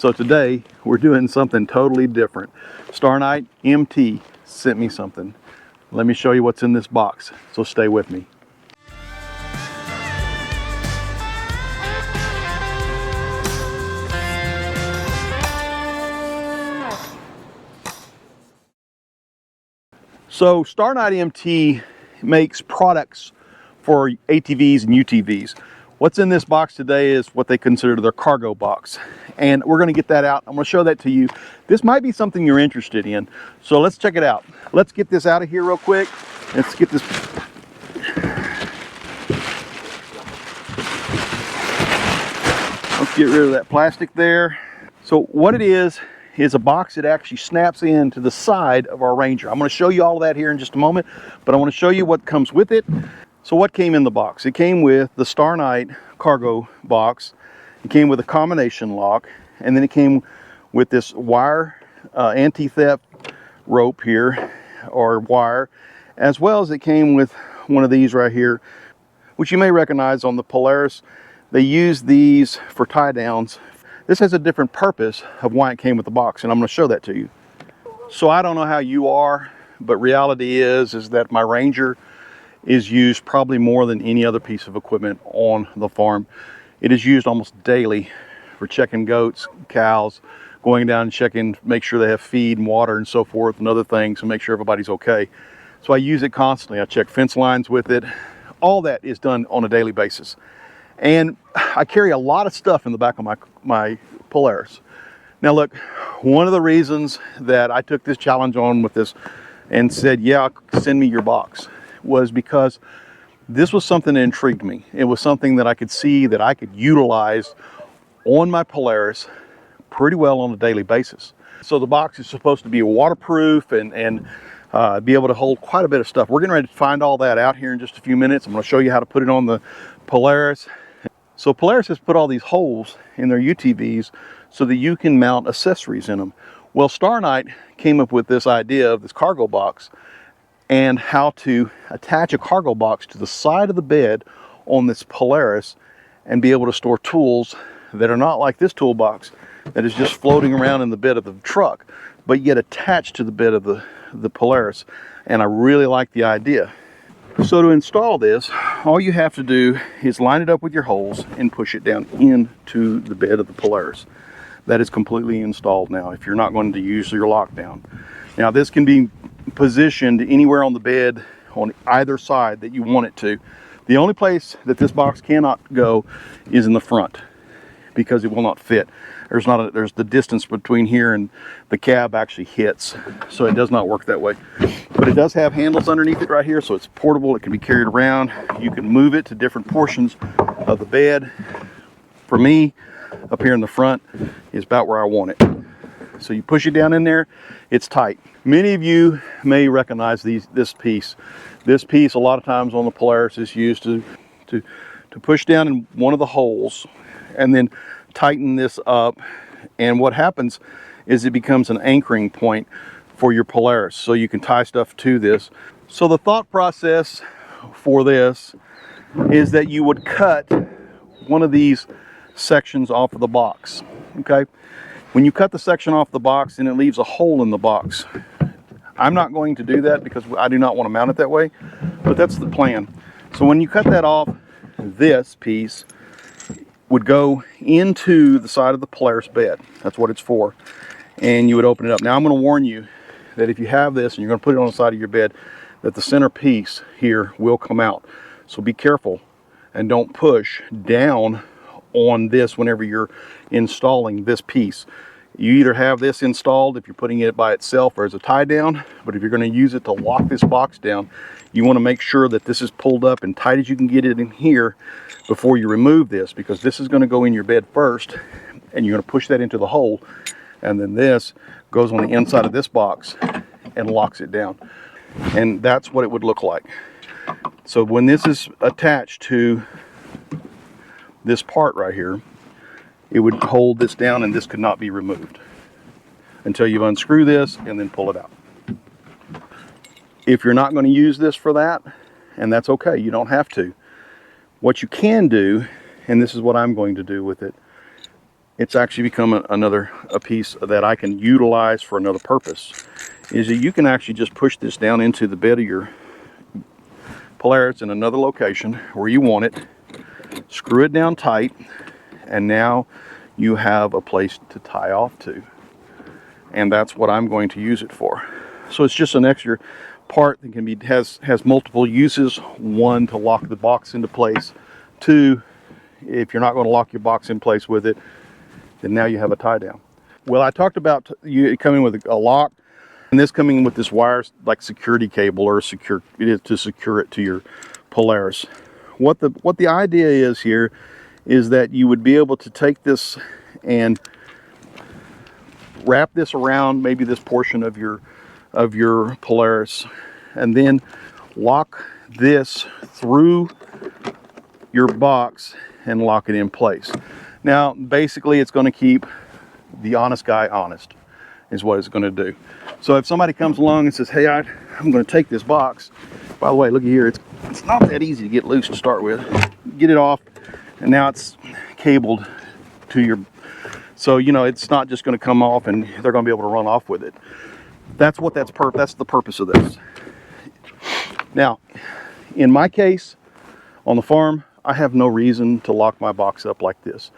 So today we're doing something totally different. StarknightMt sent me something. Let me show you what's in this box, so stay with me. So StarknightMt makes products for ATVs and UTVs. What's in this box today is what they consider their cargo box. And we're gonna get that out. I'm gonna show that to you. This might be something you're interested in. So let's check it out. Let's get this out of here real quick. Let's get this. Let's get rid of that plastic there. So what it is a box that actually snaps into the side of our Ranger. I'm going to show you all of that here in just a moment, but I want to show you what comes with it. So what came in the box? It came with the StarknightMt Cargo Box. It came with a combination lock, and then it came with this wire anti-theft rope here, or wire, as well as it came with one of these right here, which you may recognize on the Polaris. They use these for tie downs. This has a different purpose of why it came with the box, and I'm going to show that to you. So I don't know how you are, but reality is that my Ranger is used probably more than any other piece of equipment on the farm. It is used almost daily for checking goats, cows, going down and checking, make sure they have feed and water and so forth and other things, and make sure everybody's okay. So I use it constantly. I check fence lines with it. All that is done on a daily basis. And I carry a lot of stuff in the back of my Polaris. Now look, one of the reasons that I took this challenge on with this and said, yeah, send me your box, was because this was something that intrigued me. It was something that I could see that I could utilize on my Polaris pretty well on a daily basis. So the box is supposed to be waterproof and be able to hold quite a bit of stuff. We're getting ready to find all that out here in just a few minutes. I'm going to show you how to put it on the Polaris. So Polaris has put all these holes in their UTVs so that you can mount accessories in them. Well, Starknight came up with this idea of this cargo box and how to attach a cargo box to the side of the bed on this Polaris and be able to store tools that are not like this toolbox that is just floating around in the bed of the truck, but yet attached to the bed of the Polaris. And I really like the idea. So to install this, all you have to do is line it up with your holes and push it down into the bed of the Polaris. That is completely installed now if you're not going to use your lockdown. Now this can be positioned anywhere on the bed on either side that you want it to. The only place that this box cannot go is in the front because it will not fit. There's the distance between here and the cab actually hits, so it does not work that way. But it does have handles underneath it right here, so it's portable. It can be carried around. You can move it to different portions of the bed. For me, up here in the front is about where I want it. So you push it down in there, it's tight. Many of you may recognize this piece. This piece a lot of times on the Polaris is used to push down in one of the holes and then tighten this up, and what happens is it becomes an anchoring point for your Polaris, so you can tie stuff to this. So the thought process for this is that you would cut one of these sections off of the box. Okay, when you cut the section off the box, then it leaves a hole in the box. I'm not going to do that because I do not want to mount it that way, but that's the plan. So when you cut that off, this piece would go into the side of the Polaris bed. That's what it's for. And you would open it up. Now I'm going to warn you that if you have this and you're going to put it on the side of your bed, that the center piece here will come out. So be careful and don't push down on this whenever you're installing this piece. You either have this installed if you're putting it by itself or as a tie down, but if you're going to use it to lock this box down, you want to make sure that this is pulled up and tight as you can get it in here before you remove this, because this is going to go in your bed first and you're going to push that into the hole, and then this goes on the inside of this box and locks it down. And that's what it would look like. So when this is attached to this part right here, it would hold this down and this could not be removed until you unscrew this and then pull it out. If you're not going to use this for that, and that's okay, you don't have to. What you can do, and this is what I'm going to do with it, it's actually become a piece that I can utilize for another purpose, is that you can actually just push this down into the bed of your Polaris in another location where you want it, screw it down tight, and now you have a place to tie off to. And that's what I'm going to use it for. So it's just an extra part that can be has multiple uses. One, to lock the box into place. Two, if you're not going to lock your box in place with it, then now you have a tie down. Well, I talked about you coming with a lock, and this coming with this wire like security cable or secure it is to secure it to your Polaris. What the idea is here is that you would be able to take this and wrap this around maybe this portion of your Polaris, and then lock this through your box and lock it in place. Now basically it's going to keep the honest guy honest, is what it's going to do. So if somebody comes along and says, hey, I'm going to take this box, by the way, look here, it's not that easy to get loose to start with. Get it off, and now it's cabled to your, so you know it's not just going to come off and they're going to be able to run off with it. That's the purpose of this. Now, in my case, on the farm, I have no reason to lock my box up like this,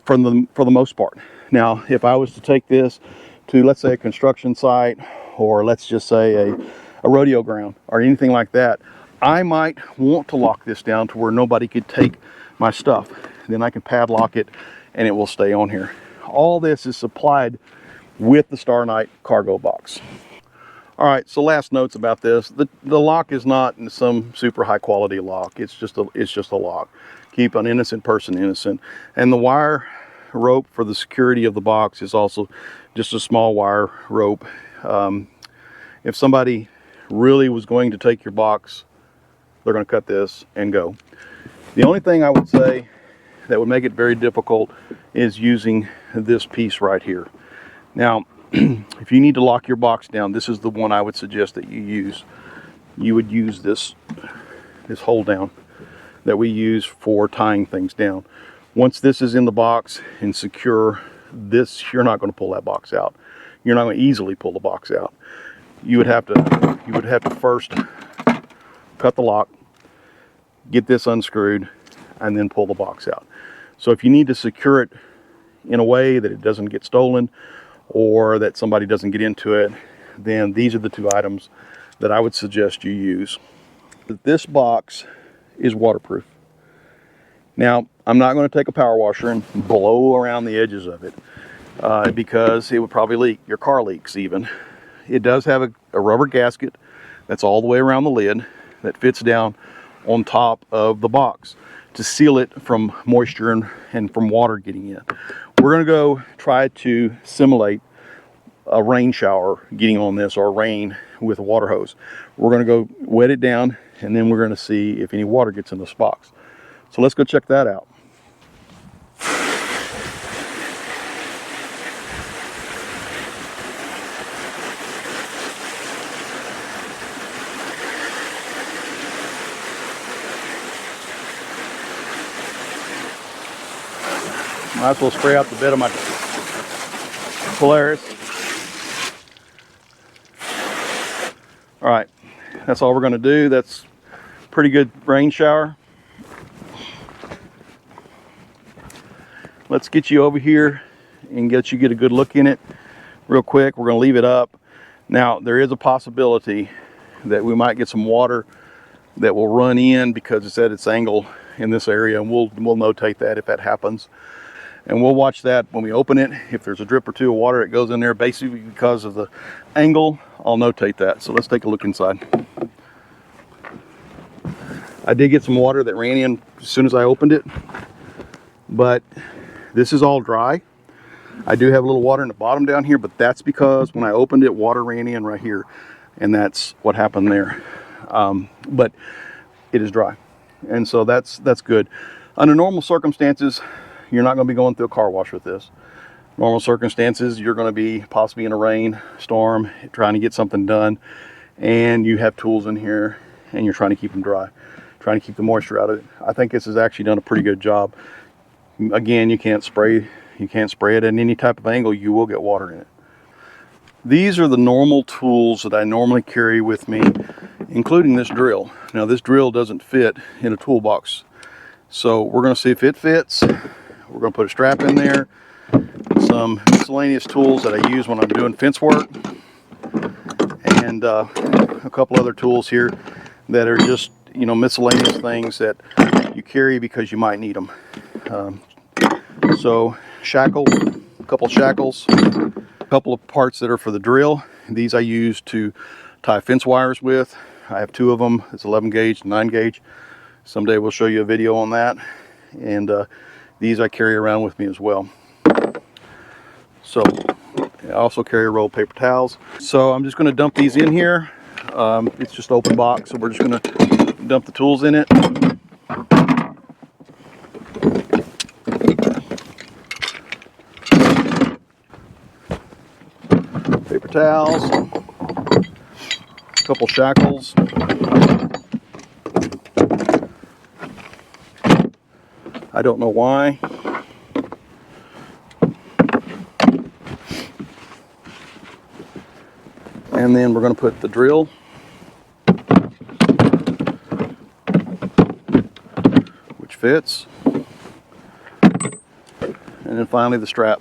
for the most part. Now, if I was to take this to, let's say, a construction site, or let's just say a rodeo ground or anything like that, I might want to lock this down to where nobody could take my stuff. Then I can padlock it and it will stay on here. All this is supplied with the StarknightMt Cargo Box. All right, so last notes about this. The lock is not some super high quality lock. It's just a lock. Keep an innocent person innocent. And the wire rope for the security of the box is also just a small wire rope. If somebody really was going to take your box, they're going to cut this and go. The only thing I would say that would make it very difficult is using this piece right here. Now, if you need to lock your box down, this is the one I would suggest that you use. You would use this hold down that we use for tying things down. Once this is in the box and secure, you're not going to pull that box out. You're not going to easily pull the box out. You would have to first cut the lock, get this unscrewed, and then pull the box out. So if you need to secure it in a way that it doesn't get stolen or that somebody doesn't get into it, then these are the two items that I would suggest you use. This box is waterproof. Now, I'm not going to take a power washer and blow around the edges of it because it would probably leak. Your car leaks even. It does have a rubber gasket that's all the way around the lid that fits down on top of the box to seal it from moisture and from water getting in. We're going to go try to simulate a rain shower getting on this, or rain with a water hose. We're going to go wet it down, and then we're going to see if any water gets in this box. So let's go check that out. Might as well spray out the bed of my Polaris. All right, that's all we're going to do. That's pretty good rain shower. Let's get you over here and get a good look in it real quick. We're going to leave it up. Now, there is a possibility that we might get some water that will run in because it's at its angle in this area, and we'll notate that if that happens. And we'll watch that when we open it. If there's a drip or two of water that goes in there, basically because of the angle, I'll notate that. So let's take a look inside. I did get some water that ran in as soon as I opened it, but this is all dry. I do have a little water in the bottom down here, but that's because when I opened it, water ran in right here, and that's what happened there. But it is dry, and so that's good. Under normal circumstances, you're not going to be going through a car wash with this. Normal circumstances, you're going to be possibly in a rain storm, trying to get something done, and you have tools in here, and you're trying to keep them dry, trying to keep the moisture out of it. I think this has actually done a pretty good job. Again, you can't spray You can't spray it at any type of angle, you will get water in it. These are the normal tools that I normally carry with me, including this drill. Now this drill doesn't fit in a toolbox, so we're going to see if it fits. We're going to put a strap in there, some miscellaneous tools that I use when I'm doing fence work, and a couple other tools here that are just, you know, miscellaneous things that you carry because you might need them. So shackle, a couple shackles, a couple of parts that are for the drill. These I use to tie fence wires with. I have 2 of them. It's 11 gauge, 9 gauge. Someday we'll show you a video on that. And these I carry around with me as well. So I also carry a roll of paper towels. So I'm just going to dump these in here. It's just open box, so we're just going to dump the tools in it. Paper towels, a couple shackles, I don't know why. And then we're going to put the drill, which fits, and then finally the strap.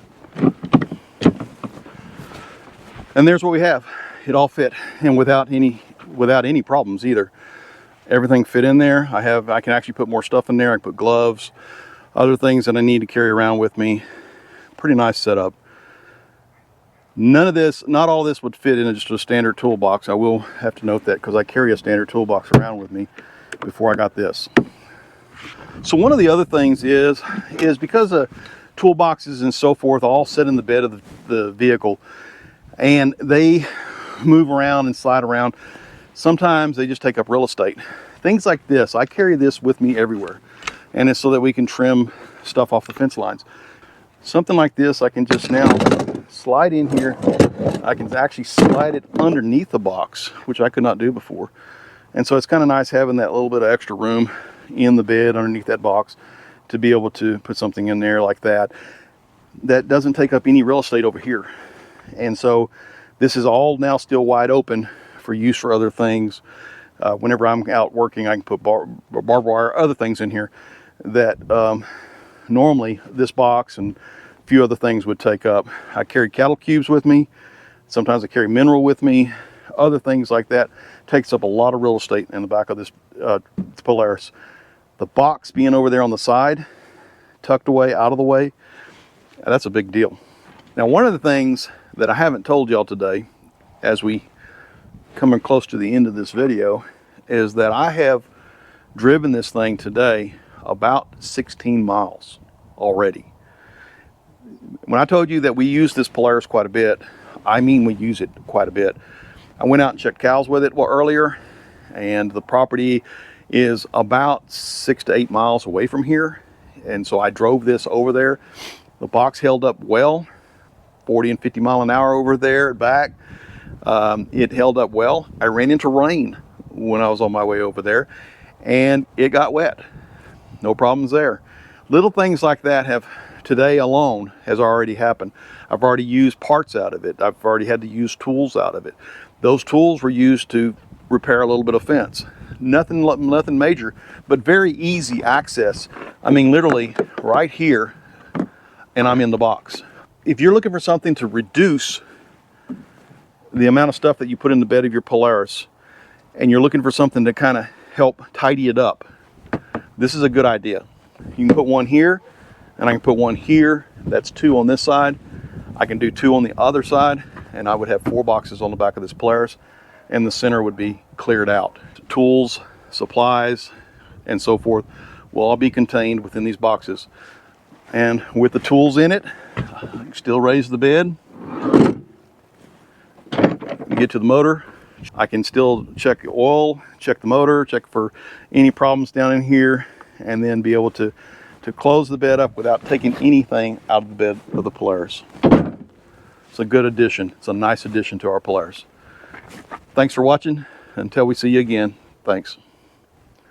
And there's what we have. It all fit, and without any problems either. Everything fit in there. I can actually put more stuff in there. I can put gloves, other things that I need to carry around with me. Pretty nice setup. None of this, not all this would fit in just a standard toolbox. I will have to note that because I carry a standard toolbox around with me before I got this. So one of the other things is because the toolboxes and so forth all sit in the bed of the vehicle, and they move around and slide around. Sometimes they just take up real estate. Things like this, I carry this with me everywhere. And it's so that we can trim stuff off the fence lines. Something like this, I can just now slide in here. I can actually slide it underneath the box, which I could not do before. And so it's kind of nice having that little bit of extra room in the bed underneath that box to be able to put something in there like that. That doesn't take up any real estate over here. And so this is all now still wide open for use for other things. Whenever I'm out working, I can put barbed wire, other things in here that normally this box and a few other things would take up. I carry cattle cubes with me. Sometimes I carry mineral with me. Other things like that takes up a lot of real estate in the back of this Polaris. The box being over there on the side, tucked away, out of the way, that's a big deal. Now, one of the things that I haven't told y'all today, as we coming close to the end of this video, is that I have driven this thing today about 16 miles already. When I told you that we use this Polaris quite a bit, I mean we use it quite a bit. I went out and checked cows with it earlier, and the property is about 6 to 8 miles away from here, and so I drove this over there. The box held up well, 40 and 50 mile an hour over there and back. It held up well. I ran into rain when I was on my way over there, and it got wet. No problems there. Little things like that have, today alone, has already happened. I've already used parts out of it. I've already had to use tools out of it. Those tools were used to repair a little bit of fence. Nothing major, but very easy access. I mean, literally right here, and I'm in the box. If you're looking for something to reduce the amount of stuff that you put in the bed of your Polaris, and you're looking for something to kind of help tidy it up, this is a good idea. You can put one here, and I can put one here. That's 2 on this side. I can do 2 on the other side, and I would have 4 boxes on the back of this Polaris, and the center would be cleared out. Tools, supplies, and so forth will all be contained within these boxes. And with the tools in it, I can still raise the bed, get to the motor. I can still check the oil, check the motor, check for any problems down in here, and then be able to close the bed up without taking anything out of the bed of the Polaris. It's a good addition. It's a nice addition to our Polaris. Thanks for watching. Until we see you again, thanks.